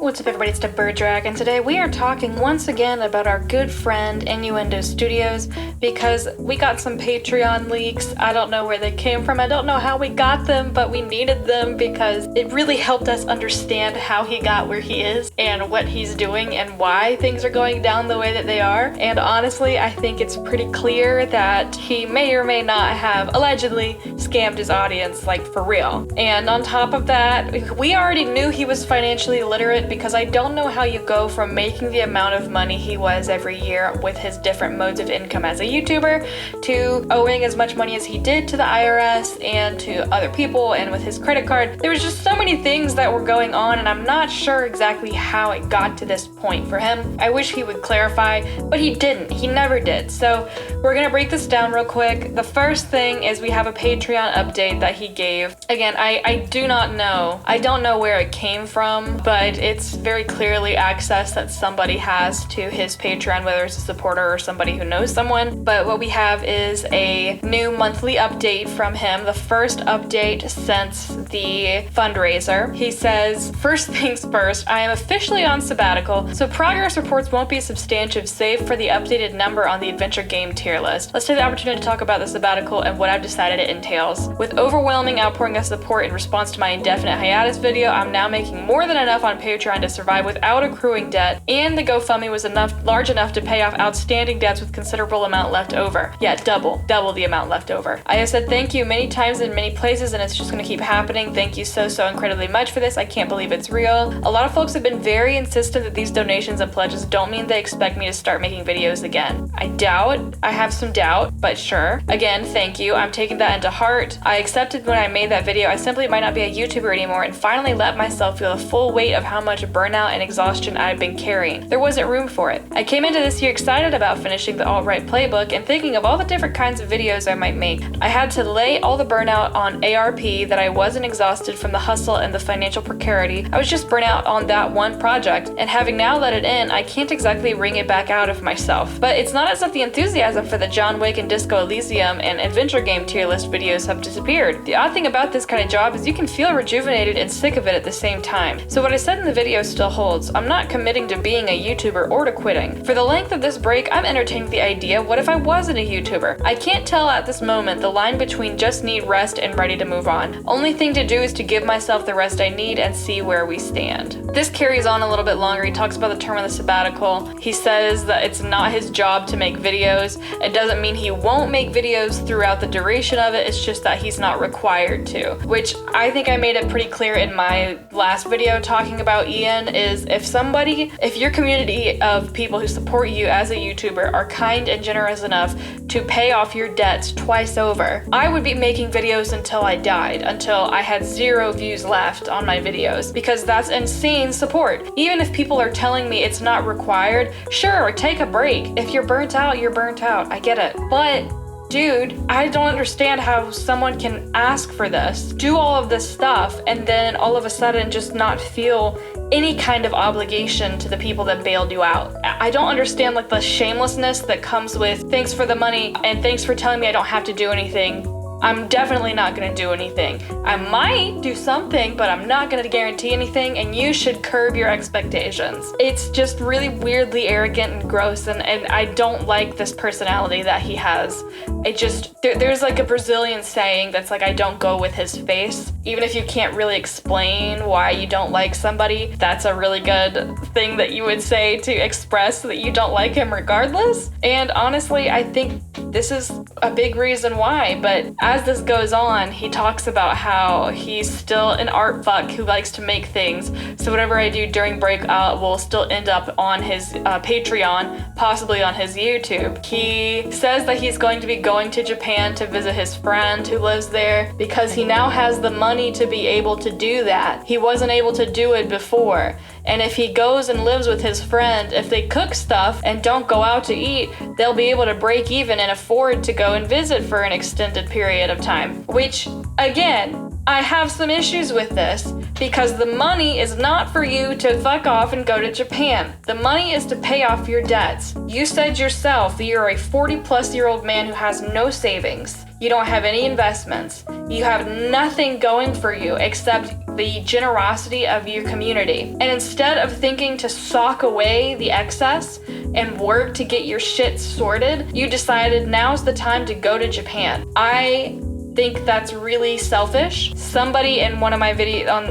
What's up everybody, it's the Bird Drag, and today we are talking once again about our good friend Innuendo Studios because we got some Patreon leaks. I don't know where they came from, I don't know how we got them, but we needed them because it really helped us understand how he got where he is and what he's doing and why things are going down the way that they are. And honestly, I think it's pretty clear that he may or may not have allegedly scammed his audience, like for real. And on top of that, we already knew he was financially illiterate because I don't know how you go from making the amount of money he was every year with his different modes of income as a YouTuber to owing as much money as he did to the IRS and to other people and with his credit card. There was just so many things that were going on and I'm not sure exactly how it got to this point for him. I wish he would clarify, but he didn't. He never did. So we're gonna break this down real quick. The first thing is we have a Patreon update that he gave. Again, I do not know. I don't know where it came from, but it's very clearly access that somebody has to his Patreon, whether it's a supporter or somebody who knows someone. But what we have is a new monthly update from him, the first update since the fundraiser. He says, first things first, I am officially on sabbatical, so progress reports won't be substantive save for the updated number on the adventure game tier list. Let's take the opportunity to talk about the sabbatical and what I've decided it entails. With overwhelming outpouring of support in response to my indefinite hiatus video, I'm now making more than enough on Patreon to survive without accruing debt, and the GoFundMe was large enough to pay off outstanding debts with considerable amount left over. Yeah, double the amount left over. I have said thank you many times in many places and it's just gonna keep happening. Thank you so incredibly much for this. I can't believe it's real. A lot of folks have been very insistent that these donations and pledges don't mean they expect me to start making videos again. I have some doubt, but sure. Again, thank you. I'm taking that into heart. I accepted when I made that video I simply might not be a YouTuber anymore and finally let myself feel the full weight of how much burnout and exhaustion I've been carrying. There wasn't room for it. I came into this year excited about finishing the alt-right playbook and thinking of all the different kinds of videos I might make. I had to lay all the burnout on ARP that I wasn't exhausted from the hustle and the financial precarity. I was just burnt out on that one project, and having now let it in, I can't exactly wring it back out of myself. But it's not as if the enthusiasm for the John Wick and Disco Elysium and adventure game tier list videos have disappeared. The odd thing about this kind of job is you can feel rejuvenated and sick of it at the same time. So what I said in the video still holds. I'm not committing to being a YouTuber or to quitting. For the length of this break, I'm entertaining the idea, what if I wasn't a YouTuber? I can't tell at this moment the line between just need rest and ready to move on. Only thing to do is to give myself the rest I need and see where we stand. This carries on a little bit longer. He talks about the term of the sabbatical. He says that it's not his job to make videos. It doesn't mean he won't make videos throughout the duration of it. It's just that he's not required to, which I think I made it pretty clear in my last video talking about Ian is if your community of people who support you as a YouTuber are kind and generous enough to pay off your debts twice over, I would be making videos until I died, until I had 0 views left on my videos, because that's insane support. Even if people are telling me it's not required, sure, take a break. If you're burnt out, you're burnt out. I get it. But dude, I don't understand how someone can ask for this, do all of this stuff, and then all of a sudden just not feel any kind of obligation to the people that bailed you out. I don't understand like the shamelessness that comes with thanks for the money and thanks for telling me I don't have to do anything. I'm definitely not gonna do anything. I might do something, but I'm not gonna guarantee anything, and you should curb your expectations. It's just really weirdly arrogant and gross, and I don't like this personality that he has. There's like a Brazilian saying that's like, I don't go with his face. Even if you can't really explain why you don't like somebody, that's a really good thing that you would say to express that you don't like him regardless. And honestly, I think this is a big reason why, but as this goes on, he talks about how he's still an art fuck who likes to make things, so whatever I do during break will still end up on his Patreon, possibly on his YouTube. He says that he's going to be going to Japan to visit his friend who lives there because he now has the money to be able to do that. He wasn't able to do it before. And if he goes and lives with his friend, if they cook stuff and don't go out to eat, they'll be able to break even and afford to go and visit for an extended period of time. Which, again, I have some issues with this because the money is not for you to fuck off and go to Japan. The money is to pay off your debts. You said yourself that you're a 40-plus-year-old man who has no savings. You don't have any investments. You have nothing going for you except the generosity of your community. And instead of thinking to sock away the excess and work to get your shit sorted, you decided now's the time to go to Japan. I think that's really selfish. Somebody in one of my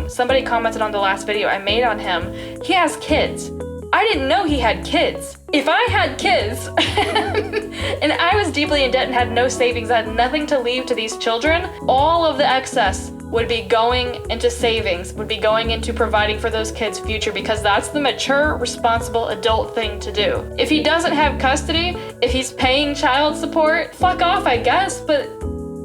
somebody commented on the last video I made on him. He has kids. I didn't know he had kids. If I had kids and I was deeply in debt and had no savings, I had nothing to leave to these children, all of the excess would be going into savings, would be going into providing for those kids' future, because that's the mature, responsible adult thing to do. If he doesn't have custody, if he's paying child support, fuck off, I guess, but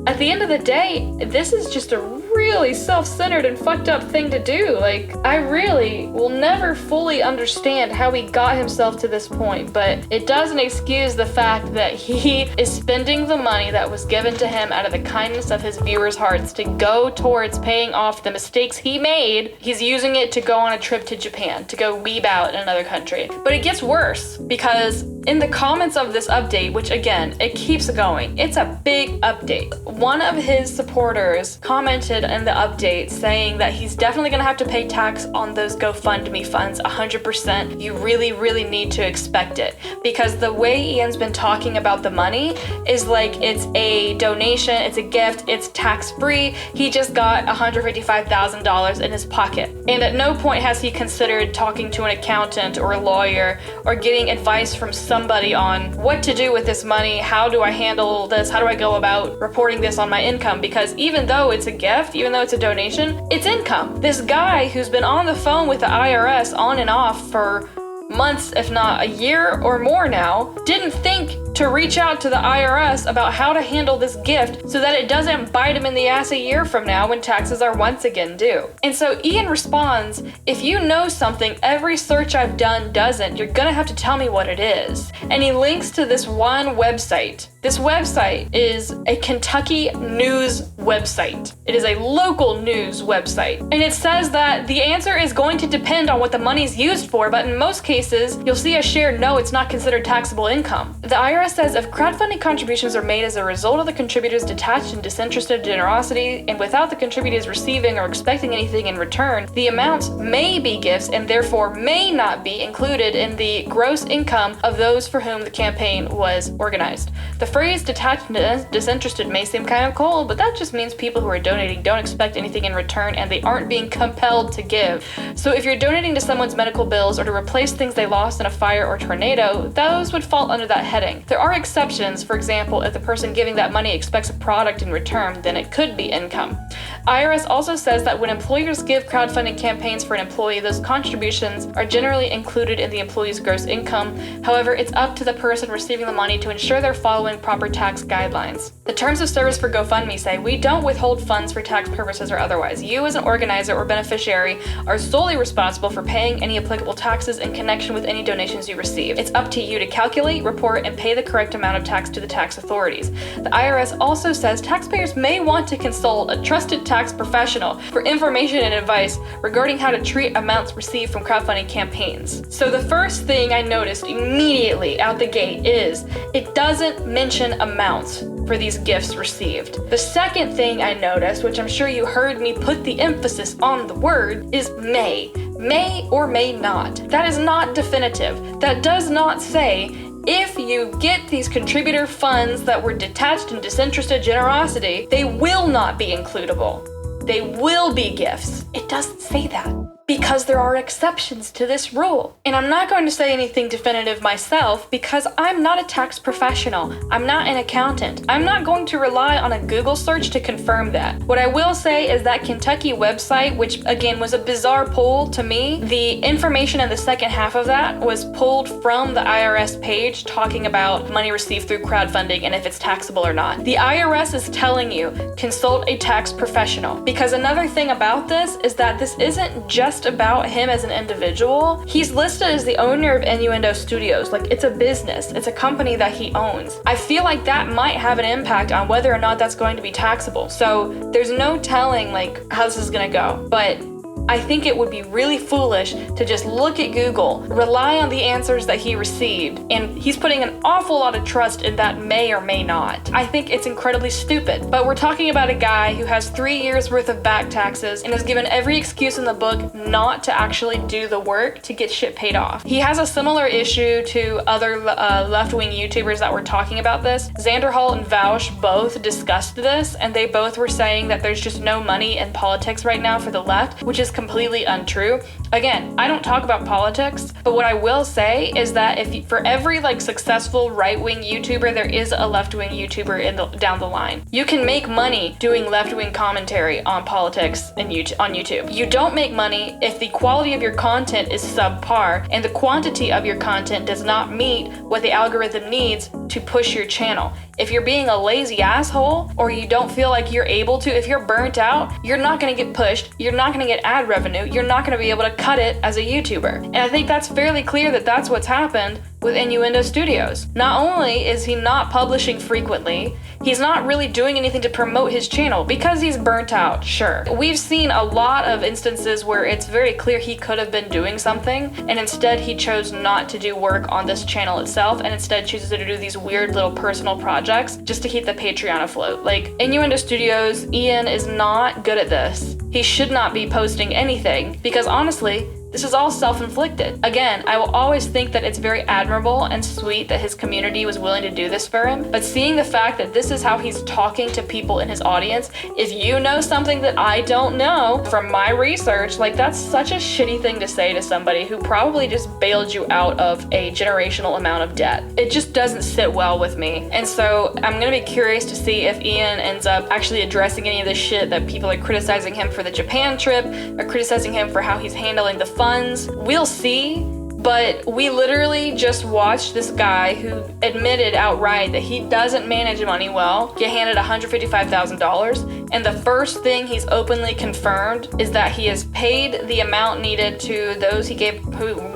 at the end of the day, this is just a really self-centered and fucked up thing to do. Like, I really will never fully understand how he got himself to this point, but it doesn't excuse the fact that he is spending the money that was given to him out of the kindness of his viewers' hearts to go towards paying off the mistakes he made. He's using it to go on a trip to Japan, to go weeb out in another country. But it gets worse, because in the comments of this update, which again, it keeps going, it's a big update. One of his supporters commented in the update saying that he's definitely gonna have to pay tax on those GoFundMe funds 100%. You really, really need to expect it. Because the way Ian's been talking about the money is like it's a donation, it's a gift, it's tax-free. He just got $155,000 in his pocket. And at no point has he considered talking to an accountant or a lawyer or getting advice from somebody on what to do with this money, how do I handle this, how do I go about reporting this on my income, because even though it's a gift, even though it's a donation, it's income. This guy who's been on the phone with the IRS on and off for months, if not a year or more now, didn't think to reach out to the IRS about how to handle this gift so that it doesn't bite him in the ass a year from now when taxes are once again due. And so Ian responds, if you know something every search I've done doesn't, you're gonna have to tell me what it is. And he links to this one website. This website is a Kentucky news website. It is a local news website. And it says that the answer is going to depend on what the money's used for, but in most cases, you'll see a share no, it's not considered taxable income. The IRS says if crowdfunding contributions are made as a result of the contributors' detached and disinterested generosity, and without the contributors receiving or expecting anything in return, the amounts may be gifts and therefore may not be included in the gross income of those for whom the campaign was organized. The phrase detached and disinterested may seem kind of cold, but that just means people who are donating don't expect anything in return and they aren't being compelled to give. So if you're donating to someone's medical bills or to replace things they lost in a fire or tornado, those would fall under that heading. There are exceptions. For example, if the person giving that money expects a product in return, then it could be income. IRS also says that when employers give crowdfunding campaigns for an employee, those contributions are generally included in the employee's gross income. However, it's up to the person receiving the money to ensure they're following proper tax guidelines. The terms of service for GoFundMe say, we don't withhold funds for tax purposes or otherwise. You as an organizer or beneficiary are solely responsible for paying any applicable taxes in connection with any donations you receive. It's up to you to calculate, report, and pay the correct amount of tax to the tax authorities. The IRS also says taxpayers may want to consult a trusted tax professional for information and advice regarding how to treat amounts received from crowdfunding campaigns. So the first thing I noticed immediately out the gate is it doesn't mention amounts for these gifts received. The second thing I noticed, which I'm sure you heard me put the emphasis on the word, is may. May or may not. That is not definitive. That does not say if you get these contributor funds that were detached and disinterested generosity, they will not be includable. They will be gifts. It doesn't say that, because there are exceptions to this rule. And I'm not going to say anything definitive myself because I'm not a tax professional. I'm not an accountant. I'm not going to rely on a Google search to confirm that. What I will say is that Kentucky website, which again was a bizarre pull to me, the information in the second half of that was pulled from the IRS page talking about money received through crowdfunding and if it's taxable or not. The IRS is telling you, consult a tax professional. Because another thing about this is that this isn't just about him as an individual. He's listed as the owner of Innuendo Studios. Like, it's a business. It's a company that he owns. I feel like that might have an impact on whether or not that's going to be taxable. So there's no telling like how this is gonna go. But I think it would be really foolish to just look at Google, rely on the answers that he received, and he's putting an awful lot of trust in that may or may not. I think it's incredibly stupid. But we're talking about a guy who has 3 years worth of back taxes and is given every excuse in the book not to actually do the work to get shit paid off. He has a similar issue to other left-wing YouTubers that were talking about this. Xander Hall and Vaush both discussed this, and they both were saying that there's just no money in politics right now for the left, which is completely untrue. Again, I don't talk about politics, but what I will say is that for every successful right-wing YouTuber, there is a left-wing YouTuber down the line. You can make money doing left-wing commentary on politics on YouTube. You don't make money if the quality of your content is subpar and the quantity of your content does not meet what the algorithm needs to push your channel. If you're being a lazy asshole or you don't feel like you're able to, if you're burnt out, you're not going to get pushed, you're not going to get ad revenue, you're not going to be able to cut it as a YouTuber. And I think that's fairly clear that that's what's happened with Innuendo Studios. Not only is he not publishing frequently, he's not really doing anything to promote his channel because he's burnt out, sure. We've seen a lot of instances where it's very clear he could have been doing something, and instead he chose not to do work on this channel itself, and instead chooses to do these weird little personal projects just to keep the Patreon afloat. Innuendo Studios, Ian is not good at this. He should not be posting anything because honestly, this is all self-inflicted. Again, I will always think that it's very admirable and sweet that his community was willing to do this for him, but seeing the fact that this is how he's talking to people in his audience, if you know something that I don't know from my research, that's such a shitty thing to say to somebody who probably just bailed you out of a generational amount of debt. It just doesn't sit well with me. And so I'm gonna be curious to see if Ian ends up actually addressing any of this shit that people are criticizing him for the Japan trip, or criticizing him for how he's handling the funds. We'll see, but we literally just watched this guy who admitted outright that he doesn't manage money well get handed $155,000, and the first thing he's openly confirmed is that he has paid the amount needed to those who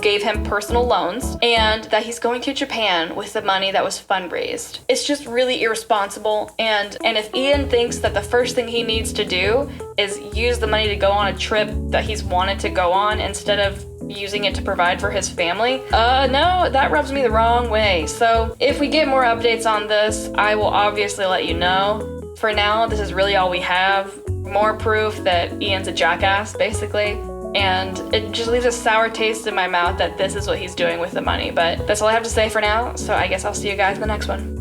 gave him personal loans, and that he's going to Japan with the money that was fundraised. It's just really irresponsible, and if Ian thinks that the first thing he needs to do is use the money to go on a trip that he's wanted to go on instead of using it to provide for his family, no, that rubs me the wrong way. So if we get more updates on this, I will obviously let you know. For now, this is really all we have. More proof that Ian's a jackass, basically. And it just leaves a sour taste in my mouth that this is what he's doing with the money. But that's all I have to say for now, so I guess I'll see you guys in the next one.